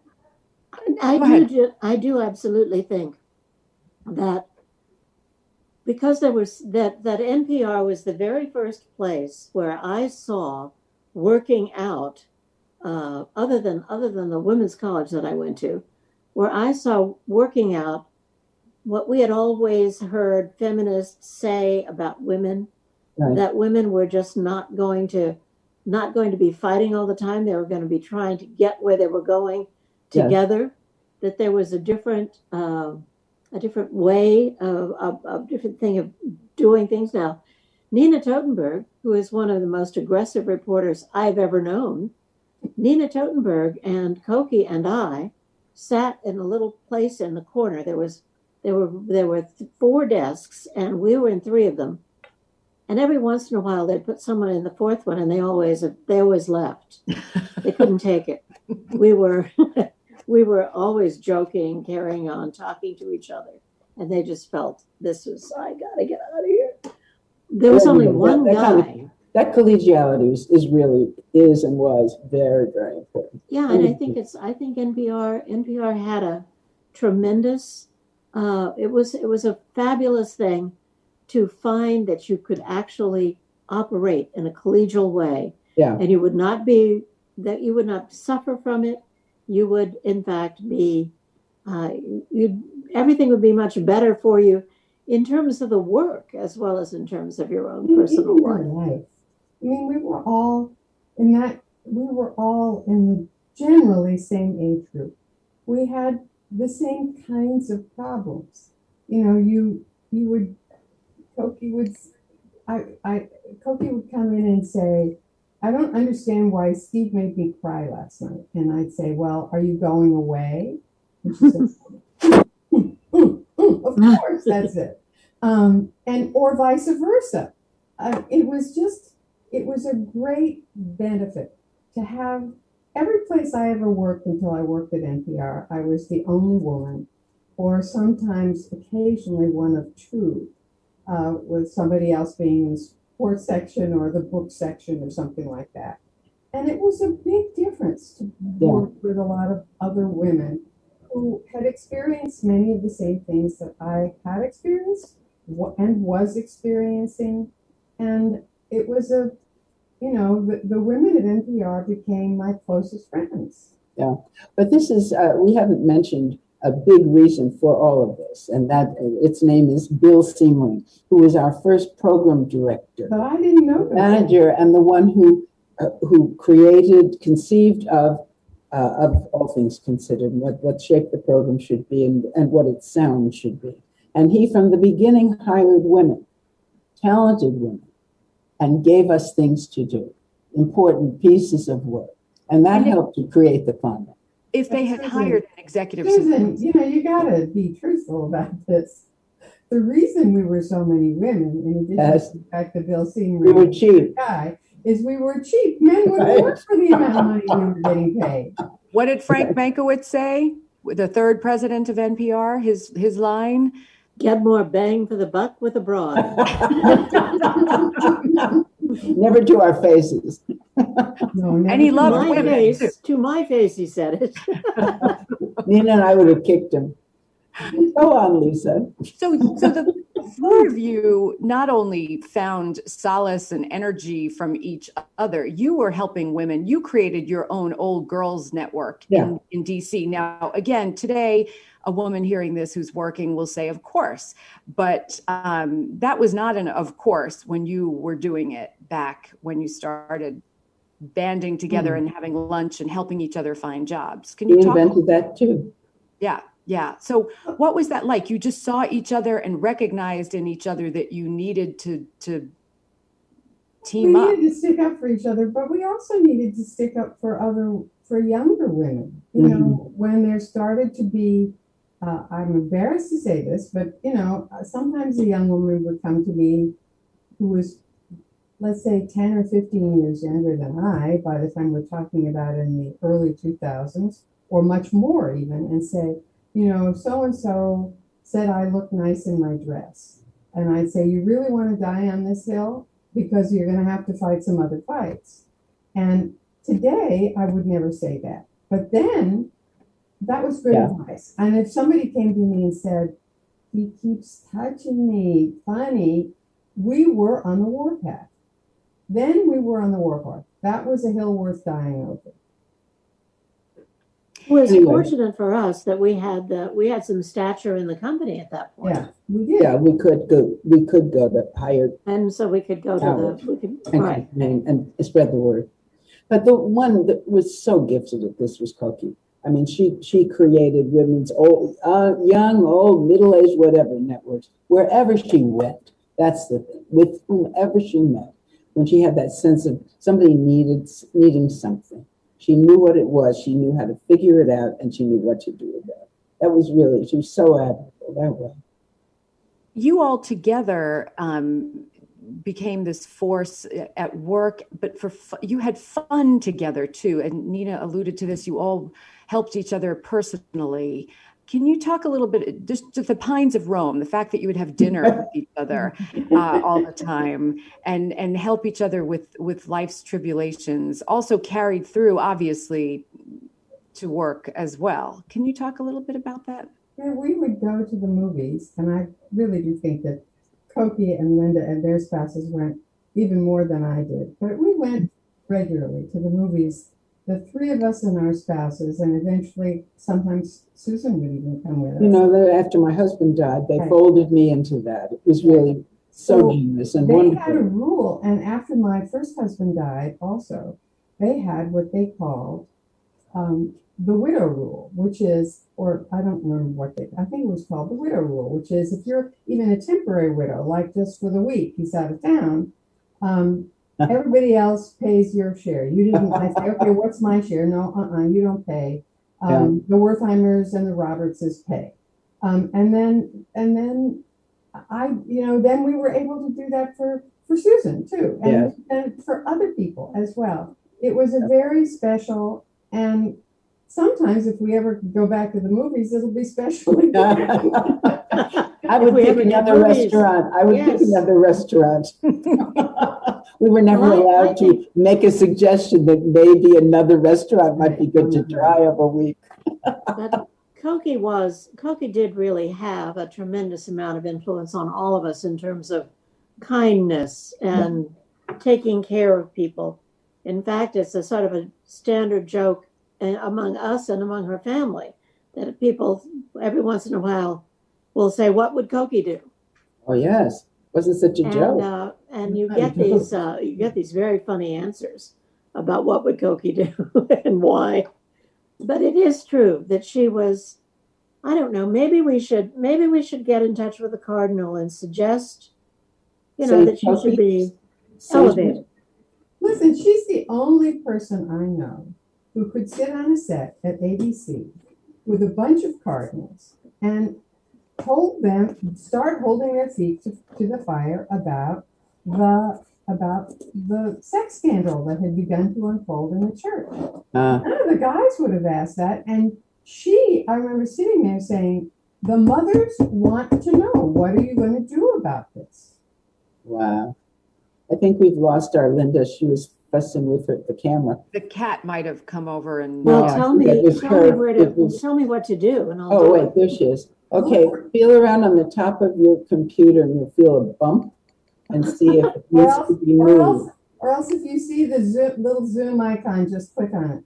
I do absolutely think that because there was that NPR was the very first place where I saw working out, other than the women's college that I went to, where I saw working out what we had always heard feminists say about women, right. That women were just not going to be fighting all the time. They were going to be trying to get where they were going together. Yes. That there was a different way of different thing of doing things. Now, Nina Totenberg, who is one of the most aggressive reporters I've ever known, Nina Totenberg and Cokie and I sat in a little place in the corner. There were 4 desks, and we were in 3 of them. And every once in a while, they'd put someone in the 4th one, and they always left. They couldn't take it. We were always joking, carrying on, talking to each other, and they just felt I gotta get out of here. There was only one guy. That collegiality is and was very, very important. Yeah, and I think NPR had a tremendous. It was a fabulous thing to find that you could actually operate in a collegial way. Yeah, and you would not suffer from it. You would, in fact, be. Everything would be much better for you in terms of the work as well as in terms of your own personal life. I mean, we were all in the generally same age group. We had the same kinds of problems. Cokie would come in and say, I don't understand why Steve made me cry last night. And I'd say, well, are you going away? And she said, of course, that's it. Or vice versa. It was a great benefit to have. Every place I ever worked until I worked at NPR, I was the only woman, or sometimes occasionally one of 2, with somebody else being in the sports section or the book section or something like that. And it was a big difference to work with a lot of other women who had experienced many of the same things that I had experienced and was experiencing. And it was the women at NPR became my closest friends. Yeah, but this is, we haven't mentioned a big reason for all of this, and that its name is Bill Siemering, who was our first program director, But I didn't know that. manager, and the one who created, conceived of all things considered, what shape the program should be and what its sound should be. And he, from the beginning, hired women, talented women, and gave us things to do, important pieces of work. And that helped to create the funding. If they had hired an executive Susan, you know, you gotta be truthful about this. The reason we were so many women, in addition to the fact that Bill Seymour We were cheap. guy, is we were cheap. Men would work for the amount of money we were getting paid. What did Frank Mankiewicz say? The third president of NPR, his line? Get more bang for the buck with a broad. Never to our faces. No, And he loved My women. face, to my face, he said it. Nina and I would have kicked him. Go on, Lisa. So the four of you not only found solace and energy from each other, you were helping women. You created your own old girls network in DC. Now, again, today, a woman hearing this who's working will say, of course, but that was not an of course when you were doing it back when you started banding together and having lunch and helping each other find jobs. Can you We talk? invented that too. Yeah. So what was that like? You just saw each other and recognized in each other that you needed to team up. We needed to stick up for each other, but we also needed to stick up for younger women. You know, when there started to be, I'm embarrassed to say this, but you know, sometimes a young woman would come to me who was, let's say, 10 or 15 years younger than I, by the time we're talking about in the early 2000s, or much more even, and say, you know, so-and-so said I look nice in my dress. And I'd say, you really want to die on this hill? Because you're going to have to fight some other fights. And today, I would never say that. But then, that was good advice. And if somebody came to me and said, he keeps touching me, funny, we were on the warpath. Then we were on the warpath. That was a hill worth dying over. It was fortunate for us that we had some stature in the company at that point. Yeah, we did. Yeah, we could go to higher And so we could go right. and spread the word. But the one that was so gifted at this was Cokie. I mean, she created women's old, young, old, middle-aged, whatever networks, wherever she went. That's the thing. With whomever she met, when she had that sense of somebody needing something. She knew what it was. She knew how to figure it out, and she knew what to do about it. That was really, she was so admirable that way. You all together became this force at work, but you had fun together too. And Nina alluded to this. You all helped each other personally. Can you talk a little bit, just the Pines of Rome, the fact that you would have dinner with each other all the time and help each other with life's tribulations, also carried through, obviously, to work as well. Can you talk a little bit about that? Yeah, we would go to the movies, and I really do think that Cokie and Linda and their spouses went even more than I did. But we went regularly to the movies, the three of us and our spouses, and eventually sometimes Susan would even come with us. You know, after my husband died, they folded me into that. It was really so genius and wonderful. They had a rule, and after my first husband died also, they had what they called the widow rule, which is, or I don't remember I think it was called the widow rule, which is if you're even a temporary widow, like just for the week, he's out of town, everybody else pays your share. You didn't, I say, okay, what's my share? No, you don't pay. The Wertheimers and the Robertses pay. And then then we were able to do that for Susan too. And for other people as well. It was a very special, and sometimes if we ever go back to the movies, it'll be special again. I would pick another restaurant. Pick another restaurant. We were never allowed to make a suggestion that maybe another restaurant might be good to try of a week. But Cokie did really have a tremendous amount of influence on all of us in terms of kindness and taking care of people. In fact, it's a sort of a standard joke among us and among her family that people every once in a while will say, "What would Cokie do?" Oh, yes. Wasn't such a joke. And you get these very funny answers about what would Cokie do and why. But it is true that she was. I don't know. Maybe we should get in touch with the cardinal and suggest, that she should be elevated. Listen, she's the only person I know who could sit on a set at ABC with a bunch of cardinals and start holding their feet to the fire about the sex scandal that had begun to unfold in the church. None of the guys would have asked that. And I remember sitting there saying, the mothers want to know, what are you going to do about this? Wow. I think we've lost our Linda. She was fussing with the camera. The cat might have come over and. Well, No, tell me her. tell me what to do, and I'll Oh, do wait, it. there she is. Okay, feel around on the top of your computer and you'll feel a bump and see if it needs to be moved. Or else if you see the little Zoom icon, just click on it.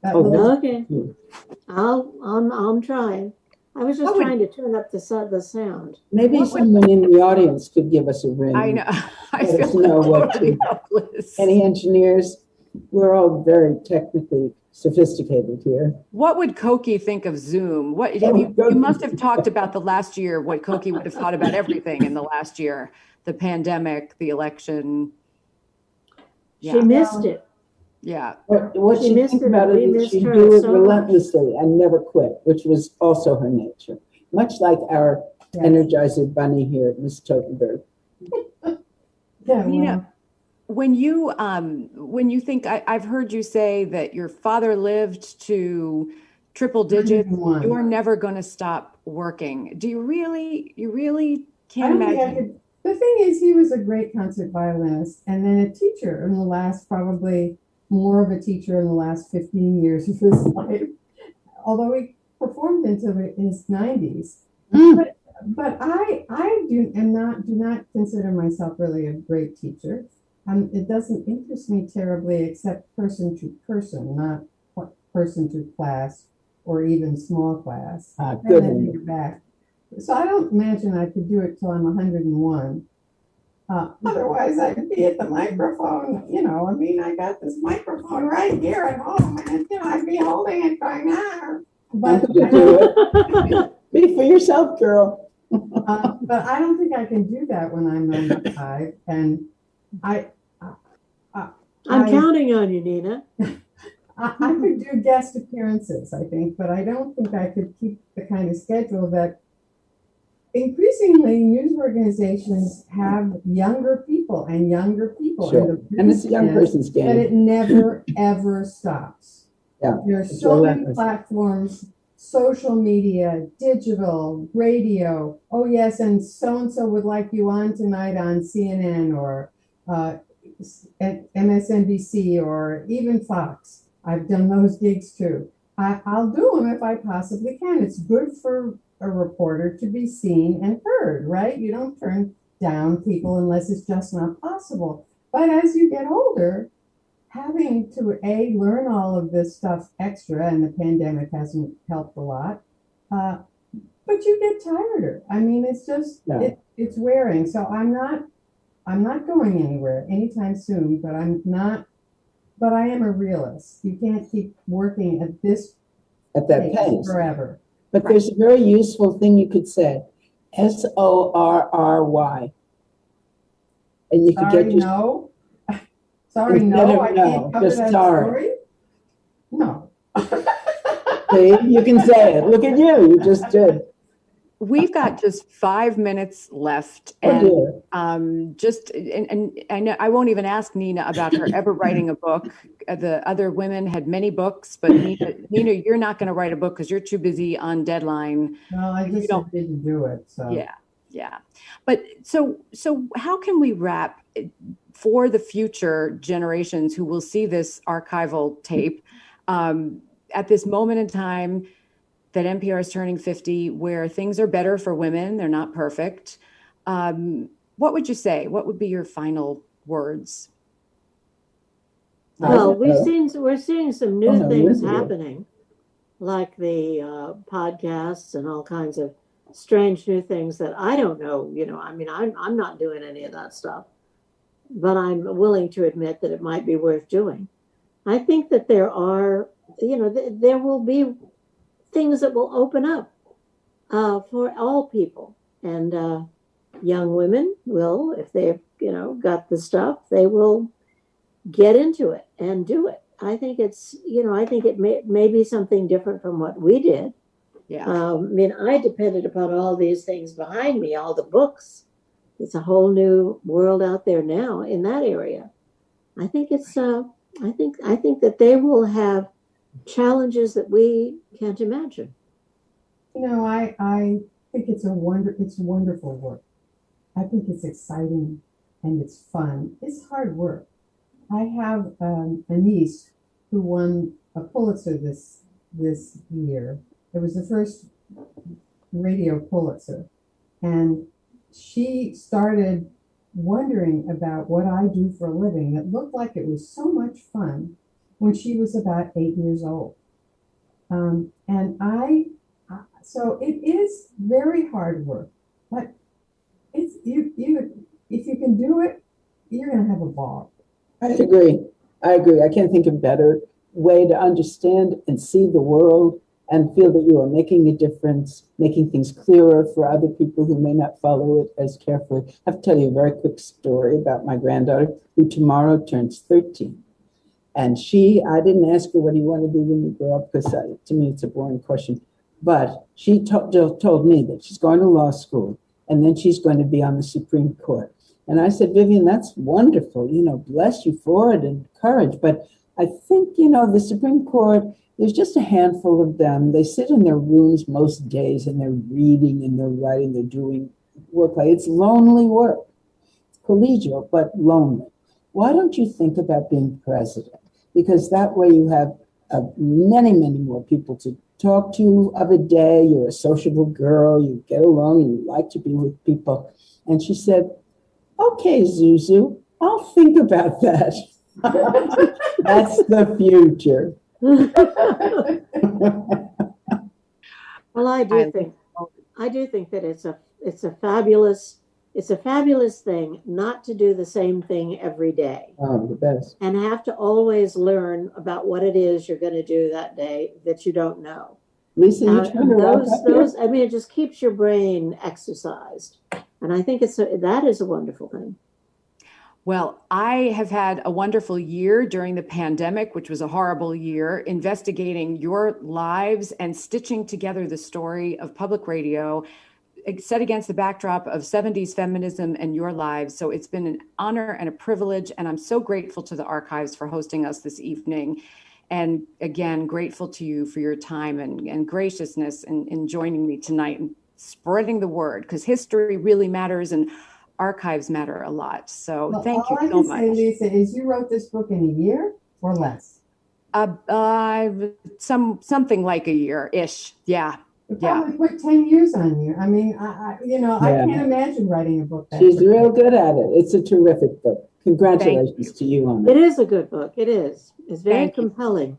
Okay. I'm trying. I was just trying to turn up the sound. Maybe someone in the audience could give us a ring. I know. I Let us feel know what totally to. helpless. Any engineers? We're all very technically sophisticated here. What would Cokie think of Zoom? You must have talked about the last year, what Cokie would have thought about everything in the last year, the pandemic, the election. Yeah. She missed it. Yeah. What she thinks about it is she'd do it relentlessly and never quit, which was also her nature. Much like our Energizer bunny here at Miss Totenberg. Nina, when you think, I've heard you say that your father lived to triple digits, you're never going to stop working. Do you really can't imagine? The thing is, he was a great concert violinist and then a teacher in the last, probably more of a teacher in the last 15 years of his life, although he performed until his 90s. But I do not consider myself really a great teacher. It doesn't interest me terribly, except person to person, not person to class or even small class. Good. Back. So I don't imagine I could do it till I'm 101. Otherwise, I'd be at the microphone. I got this microphone right here at home, and I'd be holding it going on. But be for yourself, girl. But I don't think I can do that when I'm 95. And I'm counting on you, Nina. I could do guest appearances, I think, but I don't think I could keep the kind of schedule that increasingly news organizations have younger people. Sure. And it's a young person's game. And it never, ever stops. Yeah, there are so many platforms, social media, digital, radio. Oh, yes, and so would like you on tonight on CNN or MSNBC or even Fox. I've done those gigs too. I'll do them if I possibly can. It's good for a reporter to be seen and heard, right? You don't turn down people unless it's just not possible. But as you get older, having to learn all of this stuff extra, and the pandemic hasn't helped a lot, but you get tireder. I mean, it's just it's wearing. So I'm not going anywhere anytime soon. But I am a realist. You can't keep working at that pace forever. But there's a very useful thing you could say, SORRY. And you could get no. Sorry, no, I can't cover that story. No. See, you can say it. Look at you. You just did. We've got just 5 minutes left, and I know I won't even ask Nina about her ever writing a book. The other women had many books, but Nina, you're not going to write a book because you're too busy on deadline. No, I just didn't do it. So yeah. But so how can we wrap for the future generations who will see this archival tape at this moment in time that NPR is turning 50, where things are better for women? They're not perfect. What would you say? What would be your final words? Well, we're seeing some new things happening. like the podcasts and all kinds of strange new things that I don't know. I mean, I'm not doing any of that stuff, but I'm willing to admit that it might be worth doing. I think that there are, there will be things that will open up for all people. And young women will, if they've, got the stuff, they will get into it and do it. I think I think it may be something different from what we did. Yeah. I mean, I depended upon all these things behind me, all the books. It's a whole new world out there now in that area. I think I think that they will have challenges that we can't imagine. I think it's wonderful work. I think it's exciting and it's fun. It's hard work. I have a niece who won a Pulitzer this year. It was the first radio Pulitzer, and she started wondering about what I do for a living. It looked like it was so much fun when she was about 8 years old. So it is very hard work, but it's if you can do it, you're going to have a ball. I agree. I can't think of a better way to understand and see the world and feel that you are making a difference, making things clearer for other people who may not follow it as carefully. I have to tell you a very quick story about my granddaughter, who tomorrow turns 13. And I didn't ask her what do you want to be when you grow up, because to me it's a boring question. But she told me that she's going to law school and then she's going to be on the Supreme Court. And I said, Vivian, that's wonderful. Bless you for it and courage. But I think, the Supreme Court, there's just a handful of them. They sit in their rooms most days and they're reading and they're writing, they're doing work. It's lonely work. It's collegial, but lonely. Why don't you think about being president? Because that way you have many, many more people to talk to of a day. You're a sociable girl. You get along and you like to be with people. And she said, okay, Zuzu, I'll think about that. That's the future. Well, I do think that it's a fabulous thing not to do the same thing every day. Oh, the best. And have to always learn about what it is you're going to do that day that you don't know. Lisa, you trying to wrap up here? I mean, it just keeps your brain exercised. And I think that is a wonderful thing. Well, I have had a wonderful year during the pandemic, which was a horrible year, investigating your lives and stitching together the story of public radio set against the backdrop of 70s feminism and your lives. So it's been an honor and a privilege, and I'm so grateful to the archives for hosting us this evening. And again, grateful to you for your time and graciousness in joining me tonight and spreading the word, because history really matters and archives matter a lot. So thank you so much. All I can say, Lisa, is you wrote this book in a year or less? Something like a year-ish. Yeah. It probably put 10 years on you. I mean, I can't imagine writing a book that She's quickly. real good at it. It's a terrific book. Congratulations to you on it. It is a good book. It is. It's very compelling.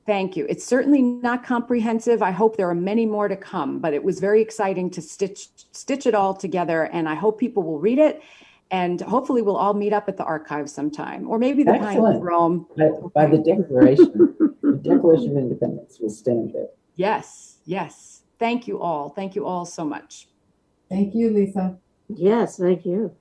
Thank you. It's certainly not comprehensive. I hope there are many more to come, but it was very exciting to stitch it all together. And I hope people will read it. And hopefully we'll all meet up at the archives sometime, or maybe the Pines of Rome. By the Declaration, the Declaration of Independence will stand there. Yes, yes. Thank you all. Thank you all so much. Thank you, Lisa. Yes, thank you.